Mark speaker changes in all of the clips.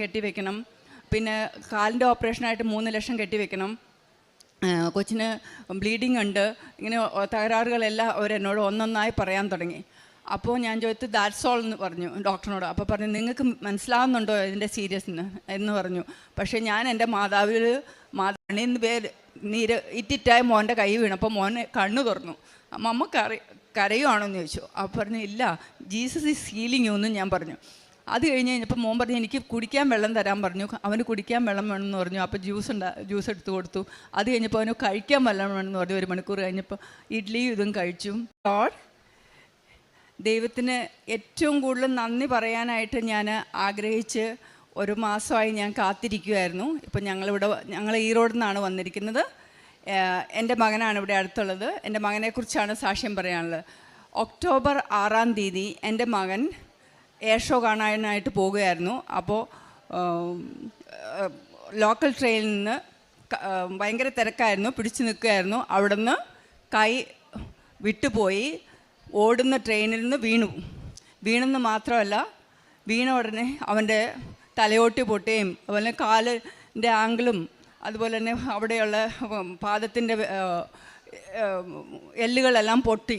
Speaker 1: കെട്ടിവെക്കണം. പിന്നെ കാലിൻ്റെ ഓപ്പറേഷനായിട്ട് 3 ലക്ഷം കെട്ടിവെക്കണം. കൊച്ചിന് ബ്ലീഡിങ് ഉണ്ട്. ഇങ്ങനെ തകരാറുകളെല്ലാം അവരെന്നോട് ഒന്നൊന്നായി പറയാൻ തുടങ്ങി. അപ്പോൾ ഞാൻ ചോദിച്ചു ദാറ്റ്സ് ഓൾ എന്ന് പറഞ്ഞു ഡോക്ടറിനോട്. അപ്പോൾ പറഞ്ഞു നിങ്ങൾക്ക് മനസ്സിലാവുന്നുണ്ടോ ഇതിൻ്റെ സീരിയസ് എന്ന് പറഞ്ഞു. പക്ഷേ ഞാൻ എൻ്റെ മാതാവിന് നീര് ഇറ്റിറ്റായി മോൻ്റെ കൈ വീണപ്പോൾ മോനെ കണ്ണു തുറന്നു. അമ്മ കരയുവാണോന്ന് ചോദിച്ചു. അപ്പോൾ പറഞ്ഞു ഇല്ല, ജീസസ് ഈസ് ഹീലിംഗ് യു എന്നും ഞാൻ പറഞ്ഞു. അത് കഴിഞ്ഞ് കഴിഞ്ഞപ്പോൾ മോൻ പറഞ്ഞു എനിക്ക് കുടിക്കാൻ വെള്ളം തരാൻ പറഞ്ഞു. അവന് കുടിക്കാൻ വെള്ളം വേണമെന്ന് പറഞ്ഞു. അപ്പോൾ ജ്യൂസ് എടുത്ത് കൊടുത്തു. അത് കഴിഞ്ഞപ്പോൾ അവന് കഴിക്കാൻ വെള്ളം വേണമെന്ന് പറഞ്ഞു. 1 മണിക്കൂർ കഴിഞ്ഞപ്പോൾ ഇഡ്ഡലിയും ഇതും കഴിച്ചു. ദൈവത്തിന് ഏറ്റവും കൂടുതൽ നന്ദി പറയാനായിട്ട് ഞാൻ ആഗ്രഹിച്ച് 1 മാസമായി ഞാൻ കാത്തിരിക്കുമായിരുന്നു. ഇപ്പം ഞങ്ങൾ ഈറോഡിൽ നിന്നാണ് വന്നിരിക്കുന്നത്. എൻ്റെ മകനാണ് ഇവിടെ അടുത്തുള്ളത്. എൻ്റെ മകനെക്കുറിച്ചാണ് സാക്ഷ്യം പറയാനുള്ളത്. ഒക്ടോബർ 6-ാം തീയതി എൻ്റെ മകൻ എയർ ഷോ കാണാനായിട്ട് പോവുകയായിരുന്നു. അപ്പോൾ ലോക്കൽ ട്രെയിനിൽ നിന്ന് ഭയങ്കര തിരക്കായിരുന്നു, പിടിച്ചു നിൽക്കുകയായിരുന്നു. അവിടെ നിന്ന് കൈ വിട്ടുപോയി ഓടുന്ന ട്രെയിനിൽ നിന്ന് വീണെന്ന് മാത്രമല്ല, വീണ ഉടനെ അവൻ്റെ തലയോട്ടി പൊട്ടുകയും അതുപോലെ കാലിൻ്റെ ആംഗിളും അതുപോലെ തന്നെ അവിടെയുള്ള പാദത്തിൻ്റെ എല്ലുകളെല്ലാം പൊട്ടി.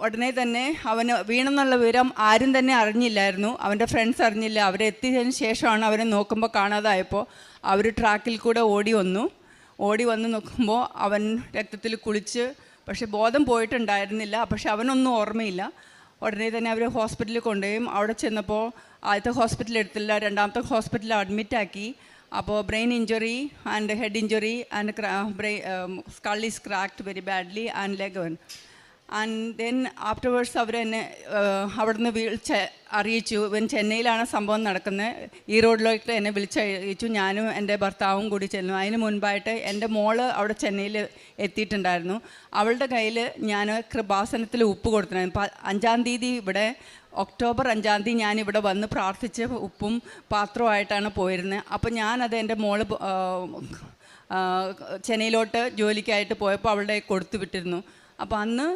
Speaker 1: ഉടനെ തന്നെ അവന് വീണെന്നുള്ള വിവരം ആരും തന്നെ അറിഞ്ഞില്ലായിരുന്നു. അവൻ്റെ ഫ്രണ്ട്സ് അറിഞ്ഞില്ല. അവരെത്തിയതിന് ശേഷമാണ് അവനെ നോക്കുമ്പോൾ കാണാതായപ്പോൾ അവർ ട്രാക്കിൽ കൂടെ ഓടി വന്ന് നോക്കുമ്പോൾ അവൻ രക്തത്തിൽ കുളിച്ച്, പക്ഷെ ബോധം പോയിട്ടുണ്ടായിരുന്നില്ല. പക്ഷെ അവനൊന്നും ഓർമ്മയില്ല. ഉടനെ തന്നെ അവർ ഹോസ്പിറ്റലിൽ കൊണ്ടുപോയി. അവിടെ ചെന്നപ്പോൾ ആദ്യത്തെ ഹോസ്പിറ്റലിൽ എടുത്തില്ല, 2ാമത്തെ ഹോസ്പിറ്റലിൽ അഡ്മിറ്റാക്കി. അപ്പോൾ brain injury and head injury and skull is cracked very badly and leg one. And then afterwards അവർ എന്നെ അവിടുന്ന് അറിയിച്ചു. ഇവൻ ചെന്നൈയിലാണ് സംഭവം നടക്കുന്നത്. ഈ റോഡിലേക്ക് എന്നെ വിളിച്ചറിയിച്ചു. ഞാനും എൻ്റെ ഭർത്താവും കൂടി ചെന്നു. അതിന് മുൻപായിട്ട് എൻ്റെ മോള് അവിടെ ചെന്നൈയിൽ എത്തിയിട്ടുണ്ടായിരുന്നു. അവളുടെ കയ്യിൽ ഞാൻ കൃപാസനത്തിൽ ഉപ്പ് കൊടുത്തിട്ടുണ്ടായിരുന്നു. 5-ാം തീയതി ഇവിടെ ഒക്ടോബർ 5-ാം തീയതി ഞാനിവിടെ വന്ന് പ്രാർത്ഥിച്ച് ഉപ്പും പാത്രമായിട്ടാണ് പോയിരുന്നത്. അപ്പോൾ ഞാനത് എൻ്റെ മോള് ചെന്നൈയിലോട്ട് ജോലിക്കായിട്ട് പോയപ്പോൾ അവളുടെ കൊടുത്തു വിട്ടിരുന്നു. അപ്പോൾ അന്ന്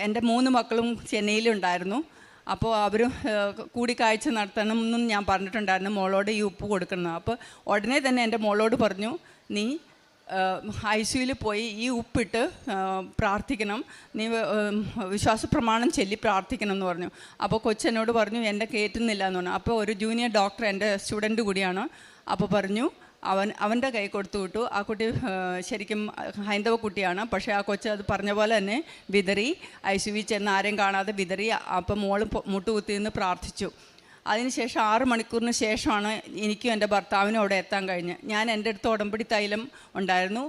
Speaker 1: എൻ്റെ 3 മക്കളും ചെന്നൈയിലുണ്ടായിരുന്നു. അപ്പോൾ അവർ കൂടിക്കാഴ്ച നടത്തണമെന്നും ഞാൻ പറഞ്ഞിട്ടുണ്ടായിരുന്നു മോളോട് ഈ ഉപ്പ് കൊടുക്കണം. അപ്പോൾ ഉടനെ തന്നെ എൻ്റെ മോളോട് പറഞ്ഞു, നീ ICUവിൽ പോയി ഈ ഉപ്പിട്ട് പ്രാർത്ഥിക്കണം, നീ വിശ്വാസപ്രമാണം ചൊല്ലി പ്രാർത്ഥിക്കണം എന്ന് പറഞ്ഞു. അപ്പോൾ കൊച്ചെന്നോട് പറഞ്ഞു എൻ്റെ കയറ്റുന്നില്ല എന്ന് പറഞ്ഞു. അപ്പോൾ ഒരു ജൂനിയർ ഡോക്ടർ എൻ്റെ സ്റ്റുഡൻറ്റ് കൂടിയാണ്. അപ്പോൾ പറഞ്ഞു അവൻ്റെ കൈ കൊടുത്തു വിട്ടു. ആ കുട്ടി ശരിക്കും ഹൈന്ദവ കുട്ടിയാണ്. പക്ഷേ ആ കൊച്ച് അത് പറഞ്ഞ പോലെ തന്നെ വിതറി, ICUവിൽ ചെന്ന് ആരെയും കാണാതെ വിതറി. അപ്പം മോള് മുട്ടുകുത്തി നിന്ന് പ്രാർത്ഥിച്ചു. അതിനുശേഷം 6 മണിക്കൂറിന് ശേഷമാണ് എനിക്കും എൻ്റെ ഭർത്താവിനും അവിടെ എത്താൻ കഴിഞ്ഞത്. ഞാൻ എൻ്റെ അടുത്ത് ഉടമ്പടി തൈലം ഉണ്ടായിരുന്നു.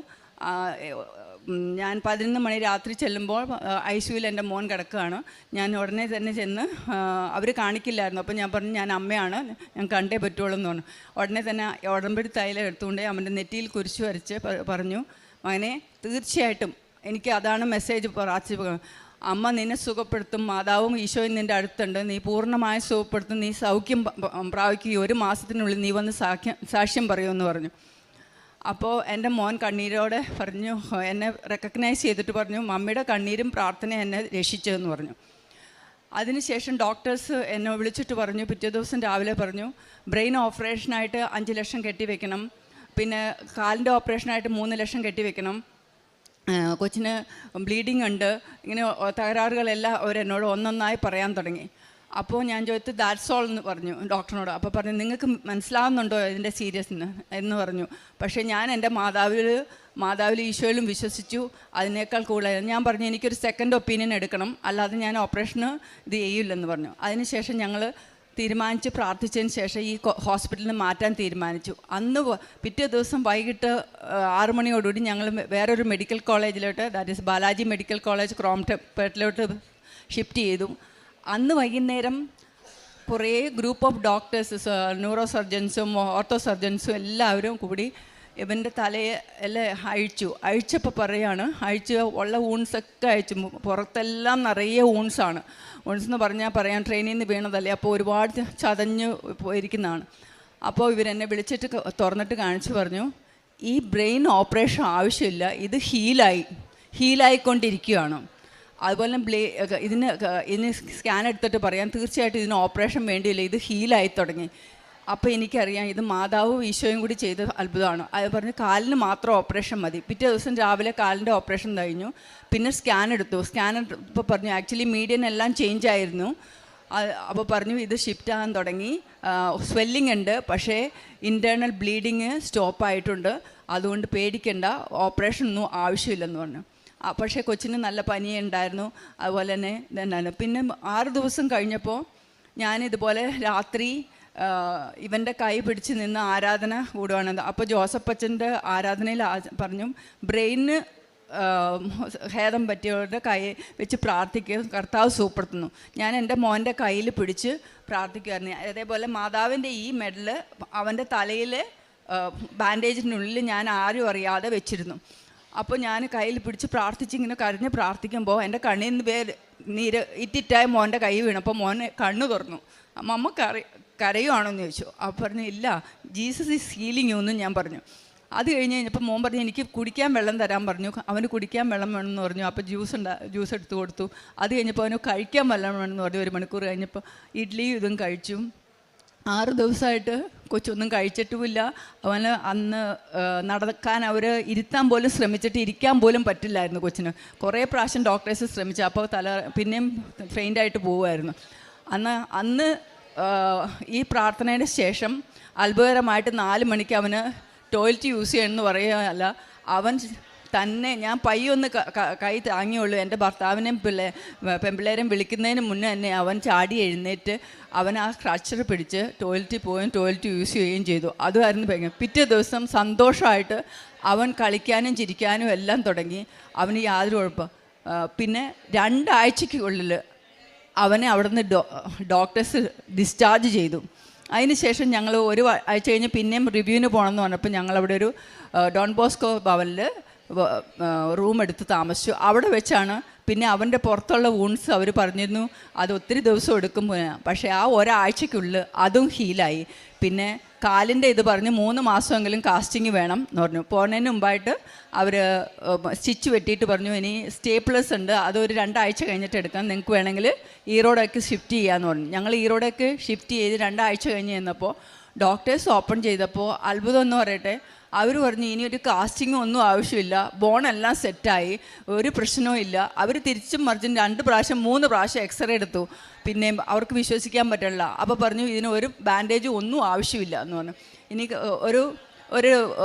Speaker 1: ഞാൻ 11 മണി രാത്രി ചെല്ലുമ്പോൾ ICUവിൽ എൻ്റെ മോൻ കിടക്കുകയാണ്. ഞാൻ ഉടനെ തന്നെ ചെന്ന് അവർ കാണിക്കില്ലായിരുന്നു. അപ്പോൾ ഞാൻ പറഞ്ഞു ഞാൻ അമ്മയാണ്, ഞാൻ കണ്ടേ പറ്റുള്ളൂ എന്ന് പറഞ്ഞു. ഉടനെ തന്നെ ഉടമ്പടി തൈലം എടുത്തുകൊണ്ട് അവൻ്റെ നെറ്റിയിൽ കുരിശ് വരച്ച് പറഞ്ഞു, മകനെ തീർച്ചയായിട്ടും എനിക്ക് അതാണ് മെസ്സേജ് പ്രാർത്ഥിച്ചു. അമ്മ നിന്നെ സുഖപ്പെടുത്തും, മാതാവും ഈശോയും നിൻ്റെ അടുത്തുണ്ട്, നീ പൂർണ്ണമായി സുഖപ്പെടുത്തും, നീ സൗഖ്യം പ്രാപിക്കുകയും 1 മാസത്തിനുള്ളിൽ നീ വന്ന് സാക്ഷ്യം പറയുമെന്ന് പറഞ്ഞു. അപ്പോൾ എൻ്റെ മോൻ കണ്ണീരോടെ പറഞ്ഞു, എന്നെ റെക്കഗ്നൈസ് ചെയ്തിട്ട് പറഞ്ഞു, മമ്മിയുടെ കണ്ണീരും പ്രാർത്ഥനയും എന്നെ രക്ഷിച്ചതെന്ന് പറഞ്ഞു. അതിനുശേഷം ഡോക്ടേഴ്സ് എന്നെ വിളിച്ചിട്ട് പറഞ്ഞു, പിറ്റേ ദിവസം രാവിലെ പറഞ്ഞു, ബ്രെയിൻ ഓപ്പറേഷനായിട്ട് 5 ലക്ഷം കെട്ടിവെക്കണം, പിന്നെ കാലിൻ്റെ ഓപ്പറേഷനായിട്ട് 3 ലക്ഷം കെട്ടിവെക്കണം, കൊച്ചിന് ബ്ലീഡിങ് ഉണ്ട്, ഇങ്ങനെ തകരാറുകളെല്ലാം അവരെന്നോട് ഒന്നൊന്നായി പറയാൻ തുടങ്ങി. അപ്പോൾ ഞാൻ ചോദിച്ചു ദാറ്റ്സ് ഓൾ എന്ന് പറഞ്ഞു ഡോക്ടറിനോട്. അപ്പോൾ പറഞ്ഞു നിങ്ങൾക്ക് മനസ്സിലാവുന്നുണ്ടോ ഇതിൻ്റെ സീരിയസ് എന്ന് പറഞ്ഞു. പക്ഷേ ഞാൻ എൻ്റെ മാതാവിൽ ഈശോയിലും വിശ്വസിച്ചു. അതിനേക്കാൾ കൂടുതൽ ഞാൻ പറഞ്ഞു എനിക്കൊരു സെക്കൻഡ് ഒപ്പീനിയൻ എടുക്കണം, അല്ലാതെ ഞാൻ ഓപ്പറേഷന് ഇത് ചെയ്യില്ലെന്ന് പറഞ്ഞു. അതിനുശേഷം ഞങ്ങൾ തീരുമാനിച്ച് പ്രാർത്ഥിച്ചതിന് ശേഷം ഈ ഹോസ്പിറ്റലിൽ നിന്ന് മാറ്റാൻ തീരുമാനിച്ചു. അന്ന് പിറ്റേ ദിവസം വൈകിട്ട് 6 മണിയോടുകൂടി ഞങ്ങൾ വേറൊരു മെഡിക്കൽ കോളേജിലോട്ട്, that is Balaji medical college ക്രോംപേട്ടിലോട്ട് ഷിഫ്റ്റ് ചെയ്തു. അന്ന് വൈകുന്നേരം കുറേ ഗ്രൂപ്പ് ഓഫ് ഡോക്ടേഴ്സ്, ന്യൂറോ സർജൻസും ഓർത്തോ സർജൻസും എല്ലാവരും കൂടി ഇവൻ്റെ തലയെ എല്ലാം അഴിച്ചപ്പോൾ പറയാണ്, ഉള്ള ഊൺസൊക്കെ അഴിച്ചു. പുറത്തെല്ലാം നിറയെ ഊൺസാണ്. ഊൺസ് എന്ന് പറയാൻ ട്രെയിനിൽ നിന്ന് വീണതല്ലേ, അപ്പോൾ ഒരുപാട് ചതഞ്ഞ് പോയിരിക്കുന്നതാണ്. അപ്പോൾ ഇവരെന്നെ വിളിച്ചിട്ട് തുറന്നിട്ട് കാണിച്ചു പറഞ്ഞു, ഈ ബ്രെയിൻ ഓപ്പറേഷൻ ആവശ്യമില്ല, ഇത് ഹീലായിക്കൊണ്ടിരിക്കുകയാണ്. അതുപോലെ ഇതിന് സ്കാൻ എടുത്തിട്ട് പറയാം തീർച്ചയായിട്ടും ഇതിന് ഓപ്പറേഷൻ വേണ്ടിയില്ല, ഇത് ഹീലായി തുടങ്ങി. അപ്പോൾ എനിക്കറിയാം ഇത് മാതാവും ഈശോയും കൂടി ചെയ്ത അത്ഭുതമാണ്. അത് പറഞ്ഞ് കാലിന് മാത്രം ഓപ്പറേഷൻ മതി. പിറ്റേ ദിവസം രാവിലെ കാലിൻ്റെ ഓപ്പറേഷൻ കഴിഞ്ഞു. പിന്നെ സ്കാൻ എടുത്തു. സ്കാൻ എടുത്തപ്പോൾ പറഞ്ഞു ആക്ച്വലി മീഡിയൻ എല്ലാം ചേഞ്ച് ആയിരുന്നു. അപ്പോൾ പറഞ്ഞു ഇത് ഷിഫ്റ്റ് ആകാൻ തുടങ്ങി, സ്വെല്ലിംഗ് ഉണ്ട്, പക്ഷേ ഇൻറ്റേർണൽ ബ്ലീഡിങ് സ്റ്റോപ്പായിട്ടുണ്ട്, അതുകൊണ്ട് പേടിക്കേണ്ട, ഓപ്പറേഷൻ ഒന്നും ആവശ്യമില്ലെന്ന് പറഞ്ഞു. പക്ഷേ കൊച്ചിന് നല്ല പനിയുണ്ടായിരുന്നു. അതുപോലെ തന്നെ ഇതെന്നാണ്. പിന്നെ 6 ദിവസം കഴിഞ്ഞപ്പോൾ ഞാനിതുപോലെ രാത്രി ഇവൻ്റെ കൈ പിടിച്ച് നിന്ന് ആരാധന കൂടുകയാണ്. അപ്പോൾ ജോസഫ് അച്ഛൻ്റെ ആരാധനയിൽ പറഞ്ഞു ബ്രെയിന് ഭേദം പറ്റിയവരുടെ കൈ വെച്ച് പ്രാർത്ഥിക്കുക, കർത്താവ് സുഖപ്പെടുത്തുന്നു. ഞാൻ എൻ്റെ മോൻ്റെ കയ്യിൽ പിടിച്ച് പ്രാർത്ഥിക്കുമായിരുന്നു. അതേപോലെ മാതാവിൻ്റെ ഈ മെഡൽ അവൻ്റെ തലയിൽ ബാൻഡേജിനുള്ളിൽ ഞാൻ ആരും അറിയാതെ വെച്ചിരുന്നു. അപ്പോൾ ഞാൻ കയ്യിൽ പിടിച്ച് പ്രാർത്ഥിച്ചിങ്ങനെ കരഞ്ഞ് പ്രാർത്ഥിക്കുമ്പോൾ എൻ്റെ കണ്ണിൽ നിന്ന് നീര് ഇറ്റിറ്റായി മോൻ്റെ കൈ വീണപ്പോൾ മോനെ കണ്ണ് തുറന്നു. അമ്മ കരയുവാണോന്ന് ചോദിച്ചു. അപ്പോൾ പറഞ്ഞു ഇല്ല, ജീസസ് ഈസ് ഹീലിംഗ് യു എന്നും ഞാൻ പറഞ്ഞു. അത് കഴിഞ്ഞ് കഴിഞ്ഞപ്പോൾ മോൻ പറഞ്ഞു എനിക്ക് കുടിക്കാൻ വെള്ളം തരാൻ പറഞ്ഞു. അവന് കുടിക്കാൻ വെള്ളം വേണമെന്ന് പറഞ്ഞു. അപ്പോൾ ജ്യൂസ് എടുത്ത് കൊടുത്തു. അത് കഴിഞ്ഞപ്പോൾ അവന് കഴിക്കാൻ വെള്ളം വേണമെന്ന് പറഞ്ഞു. 1 മണിക്കൂർ കഴിഞ്ഞപ്പോൾ ഇഡ്ഡലിയും ഇതും കഴിച്ചു. 6 ദിവസമായിട്ട് കൊച്ചൊന്നും കഴിച്ചിട്ടുമില്ല. അവന് അന്ന് നടക്കാൻ അവർ ഇരുത്താൻ പോലും ശ്രമിച്ചിട്ട് ഇരിക്കാൻ പോലും പറ്റില്ലായിരുന്നു കൊച്ചിന്. കുറേ പ്രാവശ്യം ഡോക്ടേഴ്സ് ശ്രമിച്ചു. അപ്പോൾ പിന്നെയും ഫെയിൻ്റായിട്ട് പോവുമായിരുന്നു. അന്ന് ഈ പ്രാർത്ഥനയുടെ ശേഷം അത്ഭുതകരമായിട്ട് 4 മണിക്ക് അവന് ടോയ്ലറ്റ് യൂസ് ചെയ്യണമെന്ന് പറയുകയല്ല, അവൻ തന്നെ ഞാൻ പയ്യൊന്ന് കൈ താങ്ങിയുള്ളൂ. എൻ്റെ ഭർത്താവിനെയും പെൺപിള്ളേരെയും വിളിക്കുന്നതിന് മുന്നേ തന്നെ അവൻ ചാടി എഴുന്നേറ്റ് അവൻ ആ ക്രച്ചർ പിടിച്ച് ടോയ്ലറ്റിൽ പോവുകയും ടോയ്ലറ്റ് യൂസ് ചെയ്യുകയും ചെയ്തു. അതുമായിരുന്നു ഭയങ്കര. പിറ്റേ ദിവസം സന്തോഷമായിട്ട് അവൻ കളിക്കാനും ചിരിക്കാനും എല്ലാം തുടങ്ങി. അവന് യാതൊരു കുഴപ്പം. പിന്നെ 2 ആഴ്ചയ്ക്കുള്ളിൽ അവനെ അവിടെ നിന്ന് ഡോക്ടേഴ്സ് ഡിസ്ചാർജ് ചെയ്തു. അതിന് ശേഷം ഞങ്ങൾ 1 ആഴ്ച കഴിഞ്ഞ് പിന്നെയും റിവ്യൂവിന് പോകണമെന്ന് പറഞ്ഞപ്പോൾ ഞങ്ങളവിടെ ഒരു ഡോൺ ബോസ്കോ ഭവനിൽ റൂം എടുത്ത് താമസിച്ചു. അവിടെ വെച്ചാണ് പിന്നെ അവൻ്റെ പുറത്തുള്ള വൂൺസ് അവർ പറഞ്ഞിരുന്നു അത് ഒത്തിരി ദിവസം എടുക്കും. പക്ഷേ ആ 1 ആഴ്ചയ്ക്കുള്ളിൽ അതും ഹീലായി. പിന്നെ കാലിൻ്റെ ഇത് പറഞ്ഞ് 3 മാസമെങ്കിലും കാസ്റ്റിങ് വേണം എന്ന് പറഞ്ഞു. പോകുന്നതിന് മുമ്പായിട്ട് അവർ സ്റ്റിച്ച് വെട്ടിയിട്ട് പറഞ്ഞു ഇനി സ്റ്റേപ്ലേഴ്സ് ഉണ്ട്, അതൊരു 2 ആഴ്ച കഴിഞ്ഞിട്ട് എടുക്കാം, നിങ്ങൾക്ക് വേണമെങ്കിൽ ഈറോഡേക്ക് ഷിഫ്റ്റ് ചെയ്യാമെന്ന് പറഞ്ഞു. ഞങ്ങൾ ഈറോഡേക്ക് ഷിഫ്റ്റ് ചെയ്ത് 2 ആഴ്ച കഴിഞ്ഞ് ചെന്നപ്പോൾ ഡോക്ടേഴ്സ് ഓപ്പൺ ചെയ്തപ്പോൾ അത്ഭുതം എന്ന് പറയട്ടെ, അവർ പറഞ്ഞു ഇനി ഒരു കാസ്റ്റിംഗ് ഒന്നും ആവശ്യമില്ല, ബോണെല്ലാം സെറ്റായി, ഒരു പ്രശ്നവും ഇല്ല. അവർ തിരിച്ചും മറിച്ചും 2 പ്രാവശ്യം 3 പ്രാവശ്യം എക്സ്റേ എടുത്തു. പിന്നെ അവർക്ക് വിശ്വസിക്കാൻ പറ്റില്ല. അപ്പോൾ പറഞ്ഞു ഇതിന് ഒരു ബാൻഡേജ് ഒന്നും ആവശ്യമില്ല എന്ന് പറഞ്ഞു. ഇനി ഒരു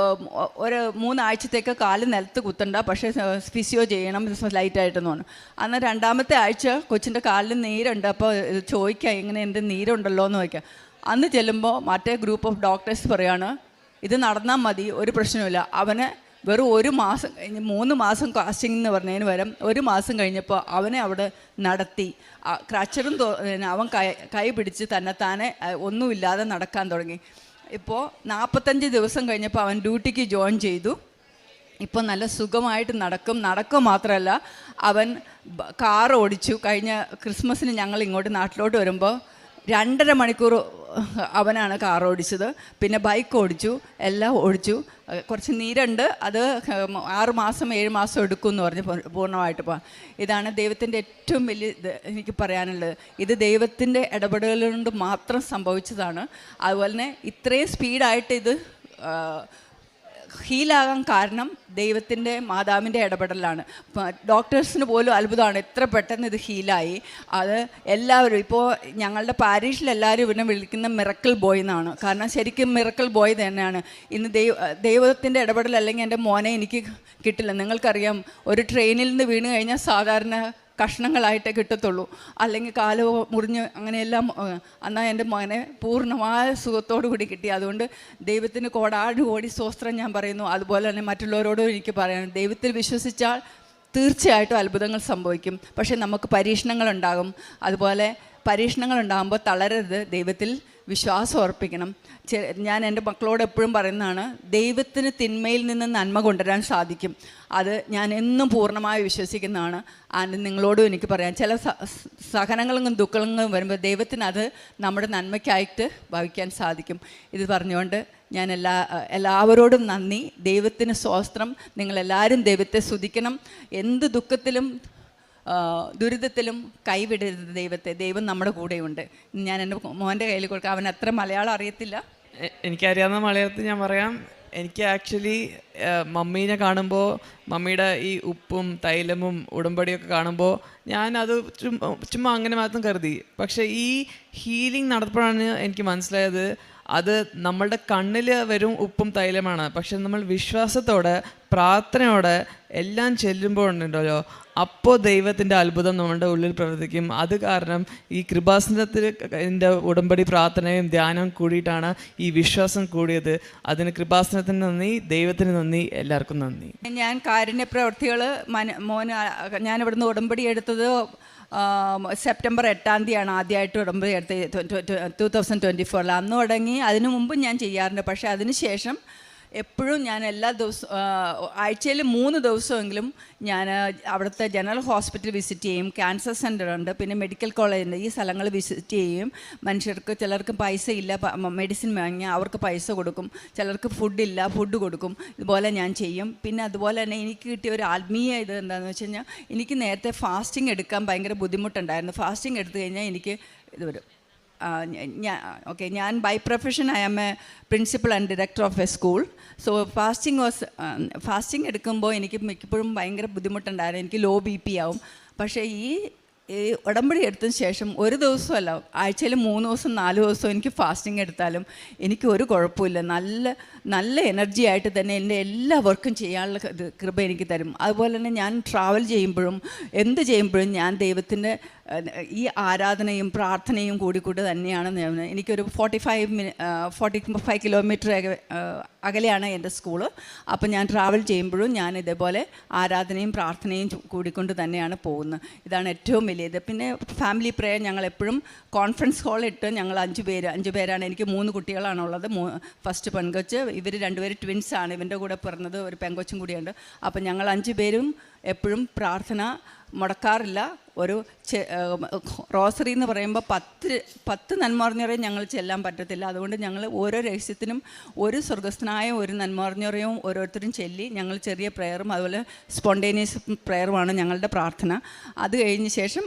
Speaker 1: 3 ആഴ്ചത്തേക്ക് കാല് നിലത്ത് കുത്തണ്ട, പക്ഷേ ഫിസിയോ ചെയ്യണം ലൈറ്റായിട്ടെന്ന് പറഞ്ഞു. അന്ന് 2ാമത്തെ ആഴ്ച കൊച്ചിൻ്റെ കാലിൽ നീരുണ്ട്. അപ്പോൾ ചോദിക്കാം ഇങ്ങനെ എന്ത് നീരുണ്ടല്ലോ എന്ന് ചോദിക്കാം. അന്ന് ചെല്ലുമ്പോൾ മറ്റേ ഗ്രൂപ്പ് ഓഫ് ഡോക്ടേഴ്സ് പറയാണ് ഇത് നടന്നാൽ മതി, ഒരു പ്രശ്നമില്ല. അവന് വെറും 1 മാസം കഴിഞ്ഞ് 3 മാസം കാസ്റ്റിംഗ് എന്ന് പറഞ്ഞതിന് പകരം 1 മാസം കഴിഞ്ഞപ്പോൾ അവനെ അവിടെ നടത്തി. ക്രച്ചറും അവൻ കൈ പിടിച്ച് തന്നെത്താനെ ഒന്നുമില്ലാതെ നടക്കാൻ തുടങ്ങി. ഇപ്പോൾ 45 ദിവസം കഴിഞ്ഞപ്പോൾ അവൻ ഡ്യൂട്ടിക്ക് ജോയിൻ ചെയ്തു. ഇപ്പോൾ നല്ല സുഖമായിട്ട് നടക്കും മാത്രമല്ല അവൻ കാർ ഓടിച്ചു. കഴിഞ്ഞ ക്രിസ്മസിന് ഞങ്ങൾ ഇങ്ങോട്ട് നാട്ടിലോട്ട് വരുമ്പോൾ 2.5 മണിക്കൂർ അവനാണ് കാർ ഓടിച്ചത്. പിന്നെ ബൈക്ക് ഓടിച്ചു, എല്ലാം ഓടിച്ചു. കുറച്ച് നീരുണ്ട്, അത് 6 മാസം 7 മാസം എടുക്കും എന്ന് പറഞ്ഞ് പൂർണ്ണമായിട്ട് പോകാം. ഇതാണ് ദൈവത്തിൻ്റെ ഏറ്റവും വലിയ ഇത് എനിക്ക് പറയാനുള്ളത്. ഇത് ദൈവത്തിൻ്റെ ഇടപെടലുകൾ കൊണ്ട് മാത്രം സംഭവിച്ചതാണ്. അതുപോലെ തന്നെ ഇത്രയും സ്പീഡായിട്ട് ഇത് ഹീലാകാൻ കാരണം ദൈവത്തിൻ്റെ മാതാവിൻ്റെ ഇടപെടലാണ്. ഡോക്ടേഴ്സിന് പോലും അത്ഭുതമാണ് എത്ര പെട്ടെന്ന് ഇത് ഹീലായി. അത് എല്ലാവരും ഇപ്പോൾ ഞങ്ങളുടെ പാരീഷിലെല്ലാവരും ഇവനെ വിളിക്കുന്ന മിറക്കിൾ ബോയ് എന്നാണ്. കാരണം ശരിക്കും മിറക്കിൾ ബോയ് തന്നെയാണ്. ഇന്ന് ദൈവത്തിൻ്റെ ഇടപെടൽ അല്ലെങ്കിൽ എൻ്റെ മോനെ എനിക്ക് കിട്ടില്ല. നിങ്ങൾക്കറിയാം ഒരു ട്രെയിനിൽ നിന്ന് വീണ് കഴിഞ്ഞാൽ സാധാരണ കഷ്ണങ്ങളായിട്ടേ കിട്ടത്തുള്ളൂ, അല്ലെങ്കിൽ കാല് മുറിഞ്ഞ് അങ്ങനെയെല്ലാം. എന്നാൽ എൻ്റെ മോനെ പൂർണ്ണമായ സുഖത്തോടു കൂടി കിട്ടി. അതുകൊണ്ട് ദൈവത്തിന് കോടി സ്തോത്രം ഞാൻ പറയുന്നു. അതുപോലെ തന്നെ മറ്റുള്ളവരോടും എനിക്ക് പറയാം, ദൈവത്തിൽ വിശ്വസിച്ചാൽ തീർച്ചയായിട്ടും അത്ഭുതങ്ങൾ സംഭവിക്കും. പക്ഷേ നമുക്ക് പരീക്ഷണങ്ങളുണ്ടാകും. അതുപോലെ പരീക്ഷണങ്ങളുണ്ടാകുമ്പോൾ തളരരുത്, ദൈവത്തിൽ വിശ്വാസം ഉറപ്പിക്കണം. ഞാൻ എൻ്റെ മക്കളോട് എപ്പോഴും പറയുന്നതാണ്, ദൈവത്തിന് തിന്മയിൽ നിന്ന് നന്മ കൊണ്ടുവരാൻ സാധിക്കും. അത് ഞാൻ എന്നും പൂർണ്ണമായി വിശ്വസിക്കുന്നതാണ്. ആൻഡ് നിങ്ങളോടും എനിക്ക് പറയാം, ചില സഹനങ്ങളും ദുഃഖങ്ങളും വരുമ്പോൾ ദൈവത്തിന് അത് നമ്മുടെ നന്മയ്ക്കായിട്ട് ഭവിക്കാൻ സാധിക്കും. ഇത് പറഞ്ഞുകൊണ്ട് ഞാൻ എല്ലാവരോടും നന്ദി. ദൈവത്തിന് സ്തോത്രം. നിങ്ങളെല്ലാവരും ദൈവത്തെ സ്തുതിക്കണം. എന്ത് ദുഃഖത്തിലും ദുരിതത്തിലും കൈവിടരുത് ദൈവത്തെ, ദൈവം നമ്മുടെ കൂടെയുണ്ട്. ഞാൻ എൻ്റെ മോൻ്റെ കയ്യിൽ കൊടുക്കാം. അവൻ അത്ര മലയാളം അറിയത്തില്ല.
Speaker 2: എനിക്കറിയാവുന്ന മലയാളത്തിൽ ഞാൻ പറയാം. എനിക്ക് ആക്ച്വലി മമ്മീനെ കാണുമ്പോൾ, മമ്മിയുടെ ഈ ഉപ്പും തൈലമും ഉടമ്പടിയൊക്കെ കാണുമ്പോൾ ഞാനത് ചുമ്മാ അങ്ങനെ മാത്രം കരുതി. പക്ഷേ ഈ ഹീലിംഗ് നടത്തുമ്പോഴാണ് എനിക്ക് മനസ്സിലായത് അത് നമ്മളുടെ കണ്ണിൽ വരും ഉപ്പും തൈലമാണ്. പക്ഷെ നമ്മൾ വിശ്വാസത്തോടെ പ്രാർത്ഥനയോടെ എല്ലാം ചെല്ലുമ്പോൾ ഉണ്ടല്ലോ, അപ്പോൾ ദൈവത്തിൻ്റെ അത്ഭുതം നമ്മളുടെ ഉള്ളിൽ പ്രവർത്തിക്കും. അത് കാരണം ഈ കൃപാസനത്തിൻ്റെ ഉടമ്പടി പ്രാർത്ഥനയും ധ്യാനവും കൂടിയിട്ടാണ് ഈ വിശ്വാസം കൂടിയത്. അതിന് കൃപാസനത്തിന് നന്ദി, ദൈവത്തിന് നന്ദി, എല്ലാവർക്കും നന്ദി.
Speaker 1: ഞാൻ കാരുണ്യ പ്രവൃത്തികൾ ഞാനിവിടുന്ന് ഉടമ്പടി എടുത്തത് സെപ്റ്റംബർ 8 ആദ്യമായിട്ട് ഉടമ്പടി എടുത്തത് 2024. അന്ന് തുടങ്ങി. അതിനു മുമ്പ് ഞാൻ ചെയ്യാറുണ്ട്. പക്ഷേ അതിന് ശേഷം എപ്പോഴും ഞാൻ എല്ലാ ദിവസവും ആഴ്ചയിൽ 3 ദിവസമെങ്കിലും ഞാൻ അവിടുത്തെ ജനറൽ ഹോസ്പിറ്റൽ വിസിറ്റ് ചെയ്യും. ക്യാൻസർ സെൻ്റർ ഉണ്ട്, പിന്നെ മെഡിക്കൽ കോളേജുണ്ട്. ഈ സ്ഥലങ്ങൾ വിസിറ്റ് ചെയ്യും. മനുഷ്യർക്ക് ചിലർക്ക് പൈസ ഇല്ല, മെഡിസിൻ വാങ്ങിയാൽ അവർക്ക് പൈസ കൊടുക്കും. ചിലർക്ക് ഫുഡില്ല, ഫുഡ് കൊടുക്കും. ഇതുപോലെ ഞാൻ ചെയ്യും. പിന്നെ അതുപോലെ തന്നെ എനിക്ക് കിട്ടിയ ഒരു ആത്മീയ ഇത് എന്താണെന്ന് വെച്ച് കഴിഞ്ഞാൽ, എനിക്ക് നേരത്തെ ഫാസ്റ്റിംഗ് എടുക്കാൻ ഭയങ്കര ബുദ്ധിമുട്ടുണ്ടായിരുന്നു. ഫാസ്റ്റിംഗ് എടുത്തു കഴിഞ്ഞാൽ എനിക്ക് ഇത് വരും. ഞാൻ by profession I am a principal and director of a school. So fasting എടുക്കുമ്പോൾ എനിക്ക് മിക്കപ്പോഴും ഭയങ്കര ബുദ്ധിമുട്ടുണ്ടായിരുന്നു. എനിക്ക് ലോ BP ആവും. പക്ഷേ ഈ ഉടമ്പടി എടുത്തതിന് ശേഷം ഒരു ദിവസമല്ല, ആഴ്ചയിൽ 3 ദിവസം 4 ദിവസം എനിക്ക് ഫാസ്റ്റിംഗ് എടുത്താലും എനിക്ക് ഒരു കുഴപ്പമില്ല. നല്ല എനർജി ആയിട്ട് തന്നെ എൻ്റെ എല്ലാ വർക്കും ചെയ്യാനുള്ള കൃപ എനിക്ക് തരും. അതുപോലെ തന്നെ ഞാൻ ട്രാവൽ ചെയ്യുമ്പോഴും എന്ത് ചെയ്യുമ്പോഴും ഞാൻ ദൈവത്തിൻ്റെ ഈ ആരാധനയും പ്രാർത്ഥനയും കൂടി തന്നെയാണ്. എനിക്കൊരു 45 കിലോമീറ്റർ അകലെയാണ് എൻ്റെ സ്കൂള്. അപ്പോൾ ഞാൻ ട്രാവൽ ചെയ്യുമ്പോഴും ഞാൻ ഇതേപോലെ ആരാധനയും പ്രാർത്ഥനയും കൂടിക്കൊണ്ട് തന്നെയാണ് പോകുന്നത്. ഇതാണ് ഏറ്റവും വലിയത്. പിന്നെ ഫാമിലി പ്രെയർ ഞങ്ങൾ എപ്പോഴും കോൺഫറൻസ് ഹാളിട്ട് ഞങ്ങൾ 5 പേരാണ്. എനിക്ക് 3 കുട്ടികളാണുള്ളത്. ഫസ്റ്റ് പെൺകൊച്ച്, ഇവർ 2 പേര് ട്വിൻസാണ്. ഇവൻ്റെ കൂടെ പിറന്നത് ഒരു പെൺകൊച്ചും കൂടിയുണ്ട്. അപ്പം ഞങ്ങൾ 5 പേരും എപ്പോഴും പ്രാർത്ഥന മുടക്കാറില്ല. ഒരു റോസറി എന്ന് പറയുമ്പോൾ 10 നന്മറിഞ്ഞവരെയും ഞങ്ങൾ ചെല്ലാൻ പറ്റത്തില്ല. അതുകൊണ്ട് ഞങ്ങൾ ഓരോ രഹസ്യത്തിനും ഒരു സ്വർഗസ്ഥനായ ഒരു നന്മറിഞ്ഞവരെയും ഓരോരുത്തരും ചൊല്ലി ഞങ്ങൾ ചെറിയ പ്രെയറും അതുപോലെ സ്പോണ്ടേനിയസ് പ്രെയറുമാണ് ഞങ്ങളുടെ പ്രാർത്ഥന. അത് കഴിഞ്ഞ ശേഷം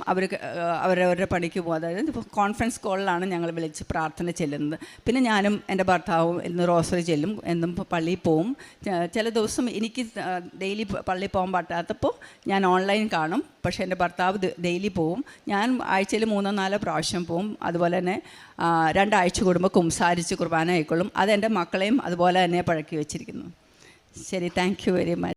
Speaker 1: അവരവരുടെ പണിക്ക് പോകും. അതായത് കോൺഫറൻസ് കോളിലാണ് ഞങ്ങൾ വിളിച്ച് പ്രാർത്ഥന ചെല്ലുന്നത്. പിന്നെ ഞാനും എൻ്റെ ഭർത്താവും ഇന്ന് റോസറി ചെല്ലും, എന്നും പള്ളിയിൽ പോവും. ചില ദിവസം എനിക്ക് ഡെയിലി പള്ളിയിൽ പോകാൻ പറ്റാത്തപ്പോൾ ഞാൻ ഓൺലൈൻ കാണും. പക്ഷേ എൻ്റെ ഭർത്താവ് ഡെയിലി പോവും. ഞാൻ ആഴ്ചയിൽ 3-4 പ്രാവശ്യം പോവും. അതുപോലെ തന്നെ 2 ആഴ്ച കൂടുമ്പോൾ കുംസാരിച്ച് കുർബാന ആയിക്കൊള്ളും. അതെൻ്റെ മക്കളെയും അതുപോലെ തന്നെ പഴക്കി വെച്ചിരിക്കുന്നു. ശരി, താങ്ക് യു വെരി മച്ച്.